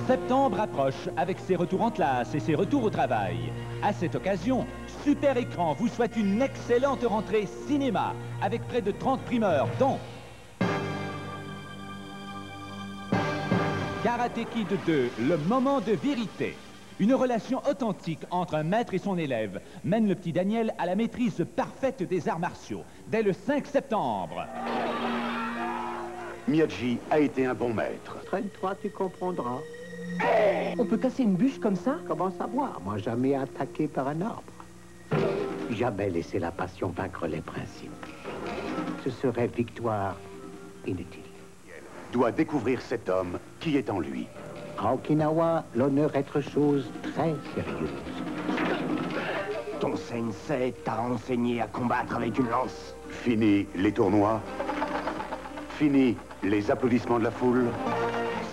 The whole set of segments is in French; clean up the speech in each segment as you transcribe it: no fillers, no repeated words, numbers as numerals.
Septembre approche avec ses retours en classe et ses retours au travail. À cette occasion, Super Écran vous souhaite une excellente rentrée cinéma avec près de 30 primeurs, dont Karate Kid 2, le moment de vérité. Une relation authentique entre un maître et son élève mène le petit Daniel à la maîtrise parfaite des arts martiaux dès le 5 septembre. Miyagi a été un bon maître. Traîne-toi, tu comprendras. On peut casser une bûche comme ça? Comment savoir? Moi, jamais attaqué par un arbre. Jamais laissé la passion vaincre les principes. Ce serait victoire inutile. Doit découvrir cet homme qui est en lui. À Okinawa, l'honneur est chose très sérieuse. Ton sensei t'a enseigné à combattre avec une lance. Fini les tournois. Fini les applaudissements de la foule.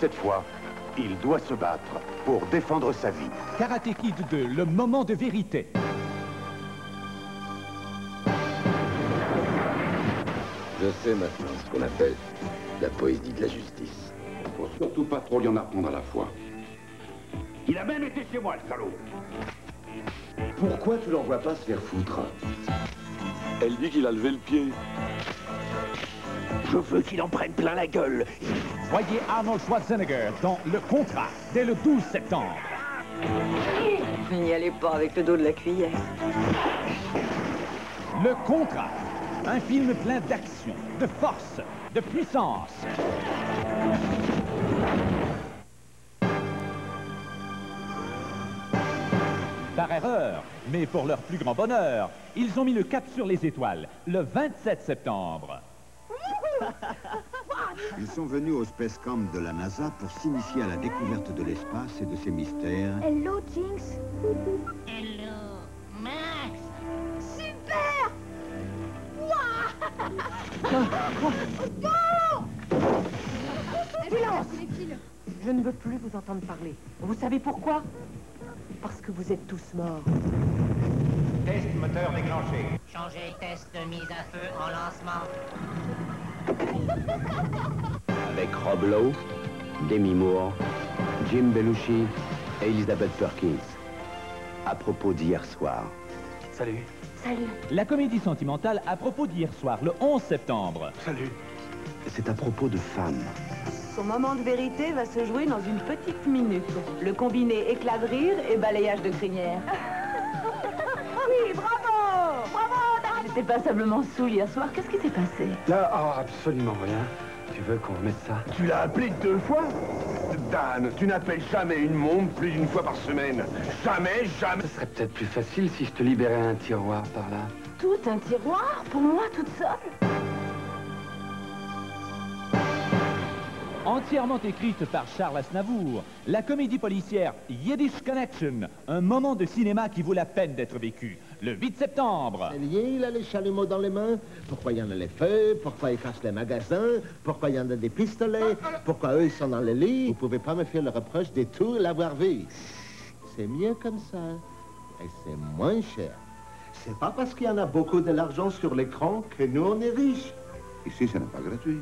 Cette fois, il doit se battre pour défendre sa vie. Karate Kid 2, le moment de vérité. Je sais maintenant ce qu'on appelle la poésie de la justice. Faut surtout pas trop lui en apprendre à la fois. Il a même été chez moi, le salaud. Pourquoi tu l'envoies pas se faire foutre? Elle dit qu'il a levé le pied. Je veux qu'il en prenne plein la gueule. Voyez Arnold Schwarzenegger dans Le Contrat dès le 12 septembre. N'y allez pas avec le dos de la cuillère. Le Contrat, un film plein d'action, de force, de puissance. Par erreur, mais pour leur plus grand bonheur, ils ont mis le cap sur les étoiles, le 27 septembre. Ils sont venus au Space Camp de la NASA pour s'initier à la découverte de l'espace et de ses mystères. Hello, Jinx. Hello, Max. Super. Silence! Je ne veux plus vous entendre parler. Vous savez pourquoi? Parce que vous êtes tous morts. Test moteur déclenché. Changer test de mise à feu en lancement. Avec Rob Lowe, Demi Moore, Jim Belushi et Elizabeth Perkins. À propos d'hier soir. Salut. Salut. La comédie sentimentale à propos d'hier soir, le 11 septembre. Salut. C'est à propos de femmes. Son moment de vérité va se jouer dans une petite minute. Le combiné éclat de rire et balayage de crinière. Oui, bravo! Bravo, Dan! J'étais passablement saoul hier soir. Qu'est-ce qui s'est passé? Là, absolument rien. Tu veux qu'on remette ça? Tu l'as appelé 2 fois? Dan, tu n'appelles jamais une môme plus d'une fois par semaine. Jamais, jamais. Ce serait peut-être plus facile si je te libérais un tiroir par là. Tout un tiroir? Pour moi, toute seule? Entièrement écrite par Charles Aznavour, la comédie policière Yiddish Connection, un moment de cinéma qui vaut la peine d'être vécu, le 8 septembre. Il a les chalumeaux dans les mains. Pourquoi il y en a les feux? Pourquoi il casse les magasins? Pourquoi il y en a des pistolets? Pourquoi eux, ils sont dans les lits? Vous pouvez pas me faire le reproche des tout l'avoir vu. C'est mieux comme ça. Et c'est moins cher. C'est pas parce qu'il y en a beaucoup de l'argent sur l'écran que nous, on est riches. Ici, ce n'est pas gratuit.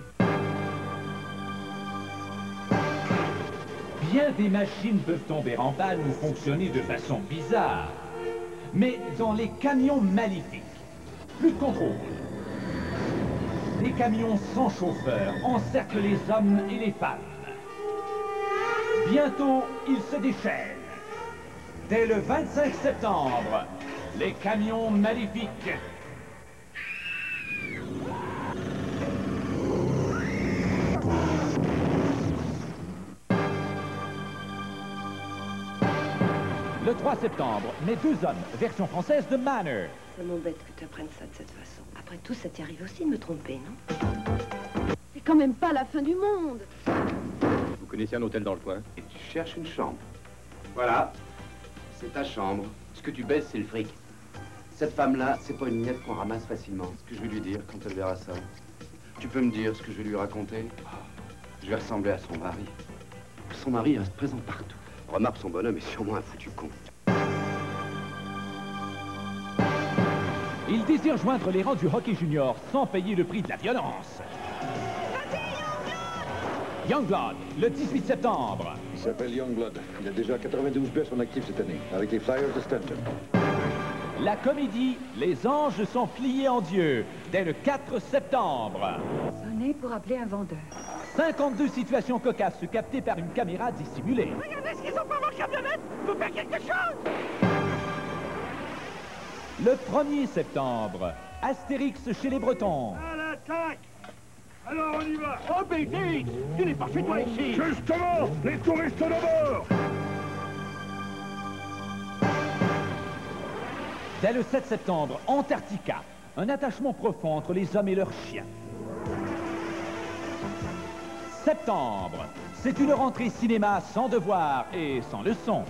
Bien des machines peuvent tomber en panne ou fonctionner de façon bizarre. Mais dans les camions maléfiques, plus de contrôle. Des camions sans chauffeur encerclent les hommes et les femmes. Bientôt, ils se déchaînent. Dès le 25 septembre, les camions maléfiques. Le 3 septembre, mes 2 hommes, version française de Manor. Ça m'embête que tu apprennes ça de cette façon. Après tout, ça t'y arrive aussi de me tromper, non? C'est quand même pas la fin du monde. Vous connaissez un hôtel dans le coin? Et tu cherches une chambre. Voilà, c'est ta chambre. Ce que tu baisses, c'est le fric. Cette femme-là, c'est pas une miette qu'on ramasse facilement. Ce que je vais lui dire quand elle verra ça. Tu peux me dire ce que je vais lui raconter? Je vais ressembler à son mari. Son mari reste présent partout. Remarque, son bonhomme est sûrement un foutu con. Il désire joindre les rangs du hockey junior sans payer le prix de la violence. Youngblood, le 18 septembre. Il s'appelle Youngblood. Il a déjà 92 baisses en actif cette année, avec les Flyers de Stanton. La comédie Les anges sont pliés en Dieu, dès le 4 septembre. Sonnez pour appeler un vendeur. 52 situations cocasses captées par une caméra dissimulée. Regardez ce qu'ils ont fait leur camionnette! Faut faire quelque chose! Le 1er septembre, Astérix chez les Bretons. À l'attaque! Alors on y va! Oh Béatrix! Tu n'es pas chez toi ici! Justement! Les touristes d'abord! Dès le 7 septembre, Antarctica, un attachement profond entre les hommes et leurs chiens. Septembre, c'est une rentrée cinéma sans devoir et sans leçon.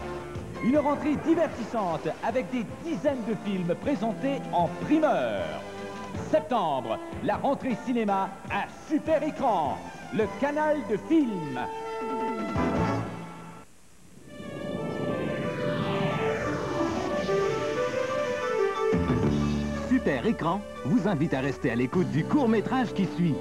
Une rentrée divertissante avec des dizaines de films présentés en primeur. Septembre, la rentrée cinéma à super écran, le canal de films. Super Écran vous invite à rester à l'écoute du court-métrage qui suit.